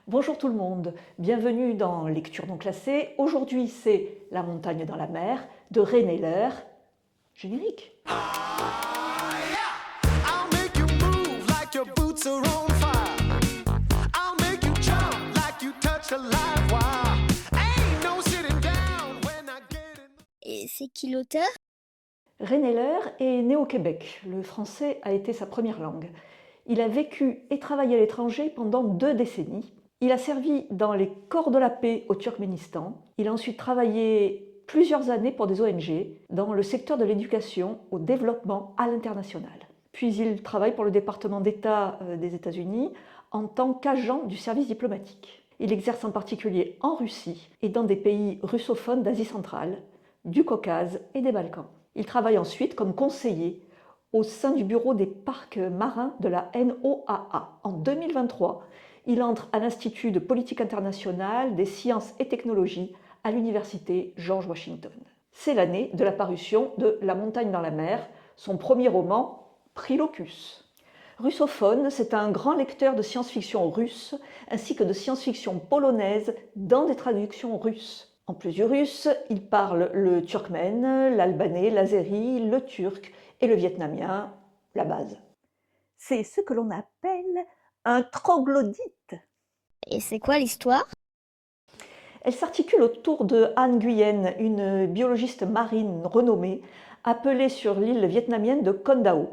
Bonjour tout le monde, bienvenue dans Lecture non classée. Aujourd'hui c'est La montagne dans la mer de René Lehr. Générique. Et c'est qui l'auteur? René Lehr est né au Québec. Le français a été sa première langue. Il a vécu et travaillé à l'étranger pendant 2 décennies. Il a servi dans les corps de la paix au Turkménistan. Il a ensuite travaillé plusieurs années pour des ONG dans le secteur de l'éducation au développement à l'international. Puis il travaille pour le département d'État des États-Unis en tant qu'agent du service diplomatique. Il exerce en particulier en Russie et dans des pays russophones d'Asie centrale, du Caucase et des Balkans. Il travaille ensuite comme conseiller au sein du bureau des parcs marins de la NOAA. En 2023, il entre à l'Institut de politique internationale des sciences et technologies à l'université George Washington. C'est l'année de la parution de La montagne dans la mer, son premier roman, Prix Locus. Russophone, c'est un grand lecteur de science-fiction russe ainsi que de science-fiction polonaise dans des traductions russes. En plus du russe, il parle le turkmène, l'albanais, l'azéri, le turc et le vietnamien, la base. C'est ce que l'on appelle un troglodyte. Et c'est quoi l'histoire? Elle s'articule autour de Han Nguyen, une biologiste marine renommée, appelée sur l'île vietnamienne de Con Dao.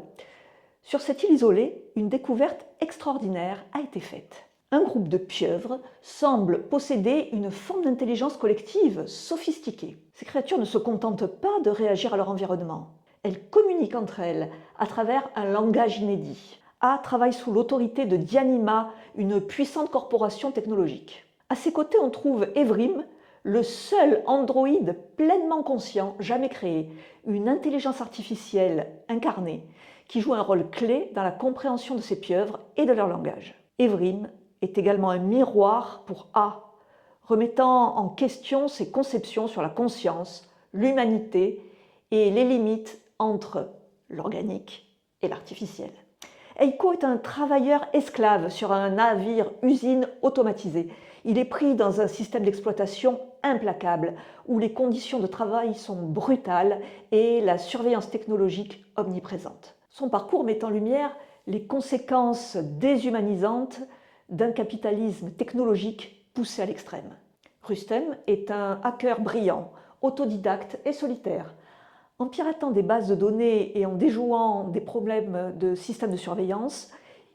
Sur cette île isolée, une découverte extraordinaire a été faite. Un groupe de pieuvres semble posséder une forme d'intelligence collective sophistiquée. Ces créatures ne se contentent pas de réagir à leur environnement. Elles communiquent entre elles à travers un langage inédit. A travaille sous l'autorité de Dyanima, une puissante corporation technologique. À ses côtés, on trouve Evrim, le seul androïde pleinement conscient jamais créé, une intelligence artificielle incarnée qui joue un rôle clé dans la compréhension de ces pieuvres et de leur langage. Evrim est également un miroir pour A, remettant en question ses conceptions sur la conscience, l'humanité et les limites entre l'organique et l'artificiel. Eiko est un travailleur esclave sur un navire-usine automatisé. Il est pris dans un système d'exploitation implacable, où les conditions de travail sont brutales et la surveillance technologique omniprésente. Son parcours met en lumière les conséquences déshumanisantes d'un capitalisme technologique poussé à l'extrême. Rustem est un hacker brillant, autodidacte et solitaire. En piratant des bases de données et en déjouant des problèmes de système de surveillance,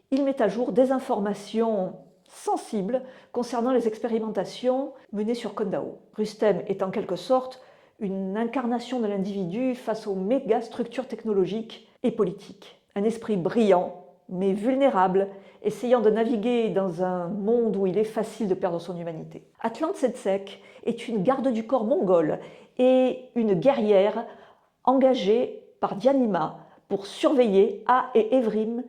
il met à jour des informations sensibles concernant les expérimentations menées sur Con Dao. Rustem est en quelque sorte une incarnation de l'individu face aux méga-structures technologiques et politiques. Un esprit brillant, mais vulnérable, essayant de naviguer dans un monde où il est facile de perdre son humanité. Atlante Setsek est une garde du corps mongole et une guerrière engagée par Dyanima pour surveiller A et Evrim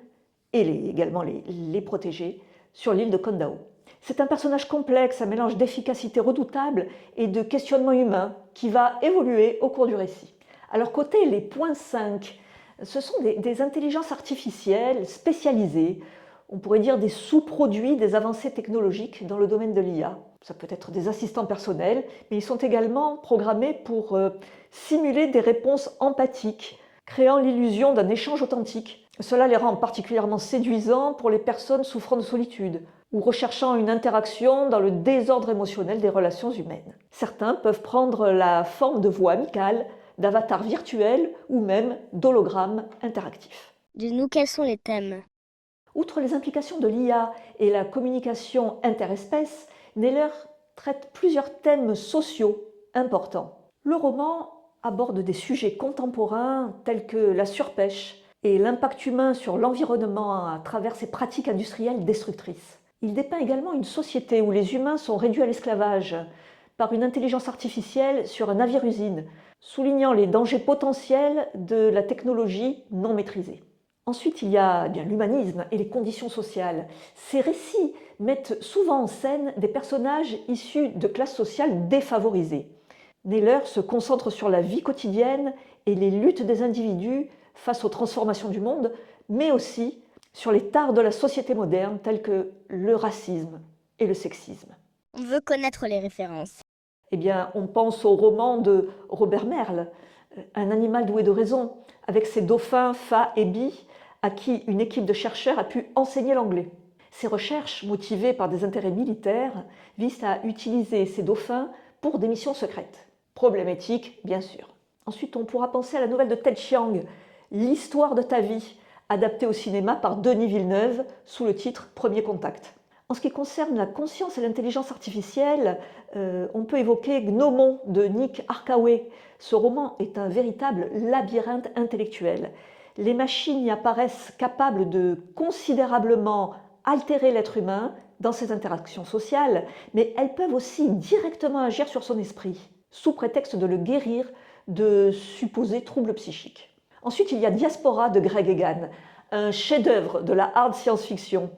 et également les protéger sur l'île de Con Dao. C'est un personnage complexe, un mélange d'efficacité redoutable et de questionnement humain qui va évoluer au cours du récit. À leur côté, les points 5, ce sont des intelligences artificielles spécialisées, on pourrait dire des sous-produits des avancées technologiques dans le domaine de l'IA. Ça peut être des assistants personnels, mais ils sont également programmés pour simuler des réponses empathiques, créant l'illusion d'un échange authentique. Cela les rend particulièrement séduisants pour les personnes souffrant de solitude ou recherchant une interaction dans le désordre émotionnel des relations humaines. Certains peuvent prendre la forme de voix amicales, d'avatars virtuels ou même d'hologrammes interactifs. Dis-nous quels sont les thèmes. Outre les implications de l'IA et la communication interespèces, Neller traite plusieurs thèmes sociaux importants. Le roman aborde des sujets contemporains tels que la surpêche et l'impact humain sur l'environnement à travers ses pratiques industrielles destructrices. Il dépeint également une société où les humains sont réduits à l'esclavage par une intelligence artificielle sur un navire-usine, soulignant les dangers potentiels de la technologie non maîtrisée. Ensuite, il y a bien l'humanisme et les conditions sociales. Ces récits mettent souvent en scène des personnages issus de classes sociales défavorisées. Neller se concentre sur la vie quotidienne et les luttes des individus face aux transformations du monde, mais aussi sur les tares de la société moderne telles que le racisme et le sexisme. On veut connaître les références. Eh bien, on pense au roman de Robert Merle, Un animal doué de raison, avec ses dauphins Fa et Bi, à qui une équipe de chercheurs a pu enseigner l'anglais. Ces recherches, motivées par des intérêts militaires, visent à utiliser ces dauphins pour des missions secrètes. Problématique, bien sûr. Ensuite, on pourra penser à la nouvelle de Ted Chiang, L'histoire de ta vie, adaptée au cinéma par Denis Villeneuve sous le titre Premier contact. En ce qui concerne la conscience et l'intelligence artificielle, on peut évoquer Gnomon de Nick Harkaway. Ce roman est un véritable labyrinthe intellectuel. Les machines y apparaissent capables de considérablement altérer l'être humain dans ses interactions sociales, mais elles peuvent aussi directement agir sur son esprit, sous prétexte de le guérir de supposés troubles psychiques. Ensuite, il y a Diaspora de Greg Egan, un chef-d'œuvre de la hard science-fiction.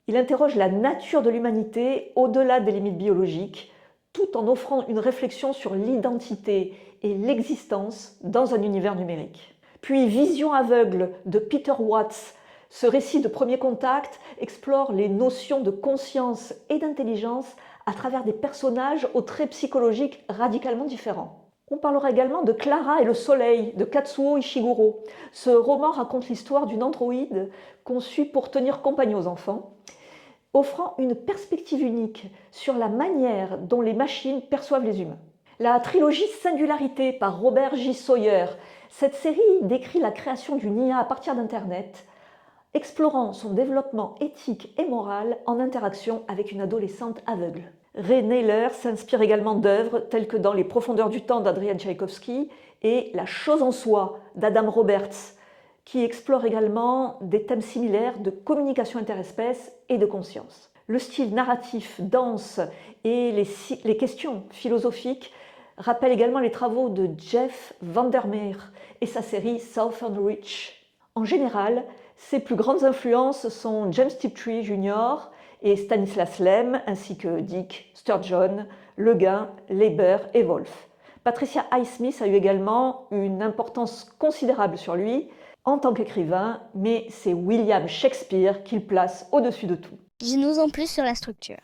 Il interroge la nature de l'humanité au-delà des limites biologiques, tout en offrant une réflexion sur l'identité et l'existence dans un univers numérique. Puis Vision aveugle de Peter Watts. Ce récit de premier contact explore les notions de conscience et d'intelligence à travers des personnages aux traits psychologiques radicalement différents. On parlera également de Clara et le soleil de Katsuo Ishiguro. Ce roman raconte l'histoire d'une androïde conçue pour tenir compagnie aux enfants, offrant une perspective unique sur la manière dont les machines perçoivent les humains. La trilogie Singularité par Robert J. Sawyer. Cette série décrit la création d'une IA à partir d'Internet, explorant son développement éthique et moral en interaction avec une adolescente aveugle. Ray Naylor s'inspire également d'œuvres telles que Dans les profondeurs du temps d'Adrian Tchaïkovski et La chose en soi d'Adam Roberts, qui explore également des thèmes similaires de communication interespèces et de conscience. Le style narratif dense et les questions philosophiques rappellent également les travaux de Jeff Vandermeer et sa série Southern Reach. En général, ses plus grandes influences sont James Tiptree Jr. et Stanislas Lem, ainsi que Dick, Sturgeon, Le Guin, Leiber et Wolff. Patricia Highsmith a eu également une importance considérable sur lui en tant qu'écrivain, mais c'est William Shakespeare qu'il place au-dessus de tout. Dis-nous en plus sur la structure.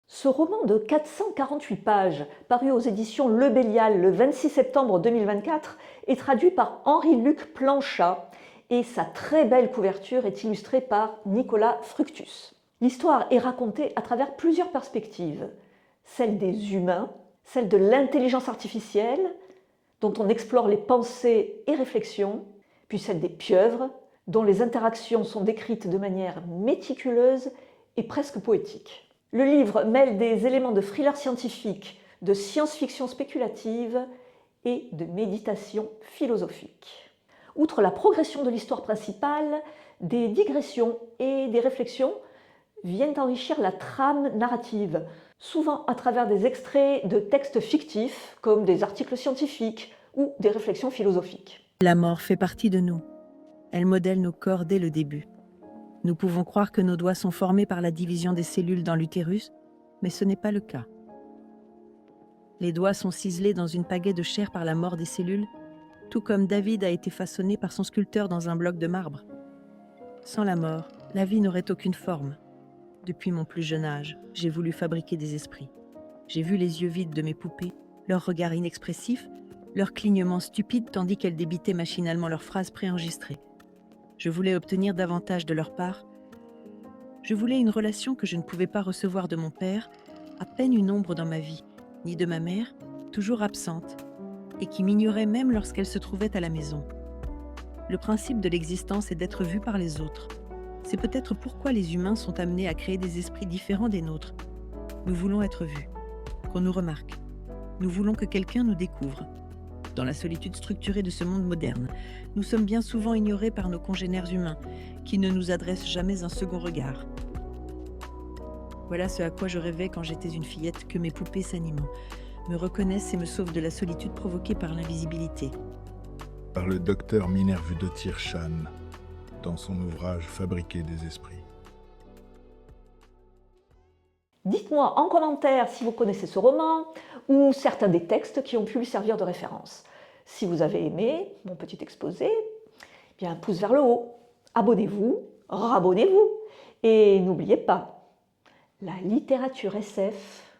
Ce roman de 448 pages, paru aux éditions Le Bélial le 26 septembre 2024, est traduit par Henri-Luc Planchat et sa très belle couverture est illustrée par Nicolas Fructus. L'histoire est racontée à travers plusieurs perspectives, celle des humains, celle de l'intelligence artificielle, dont on explore les pensées et réflexions, puis celle des pieuvres, dont les interactions sont décrites de manière méticuleuse et presque poétique. Le livre mêle des éléments de thriller scientifique, de science-fiction spéculative et de méditation philosophique. Outre la progression de l'histoire principale, des digressions et des réflexions viennent enrichir la trame narrative, souvent à travers des extraits de textes fictifs comme des articles scientifiques ou des réflexions philosophiques. La mort fait partie de nous. Elle modèle nos corps dès le début. Nous pouvons croire que nos doigts sont formés par la division des cellules dans l'utérus, mais ce n'est pas le cas. Les doigts sont ciselés dans une pagaie de chair par la mort des cellules, tout comme David a été façonné par son sculpteur dans un bloc de marbre. Sans la mort, la vie n'aurait aucune forme. Depuis mon plus jeune âge, j'ai voulu fabriquer des esprits. J'ai vu les yeux vides de mes poupées, leur regard inexpressif, leur clignement stupide tandis qu'elles débitaient machinalement leurs phrases préenregistrées. Je voulais obtenir davantage de leur part. Je voulais une relation que je ne pouvais pas recevoir de mon père, à peine une ombre dans ma vie, ni de ma mère, toujours absente, et qui m'ignorait même lorsqu'elle se trouvait à la maison. Le principe de l'existence est d'être vu par les autres. C'est peut-être pourquoi les humains sont amenés à créer des esprits différents des nôtres. Nous voulons être vus, qu'on nous remarque. Nous voulons que quelqu'un nous découvre. Dans la solitude structurée de ce monde moderne, nous sommes bien souvent ignorés par nos congénères humains, qui ne nous adressent jamais un second regard. Voilà ce à quoi je rêvais quand j'étais une fillette, que mes poupées s'animant me reconnaissent et me sauvent de la solitude provoquée par l'invisibilité. Par le docteur Minervudotir Chan, dans son ouvrage Fabriquer des esprits. Dites-moi en commentaire si vous connaissez ce roman ou certains des textes qui ont pu lui servir de référence. Si vous avez aimé mon petit exposé, eh bien pouce vers le haut, abonnez-vous, rabonnez-vous et n'oubliez pas, La littérature SF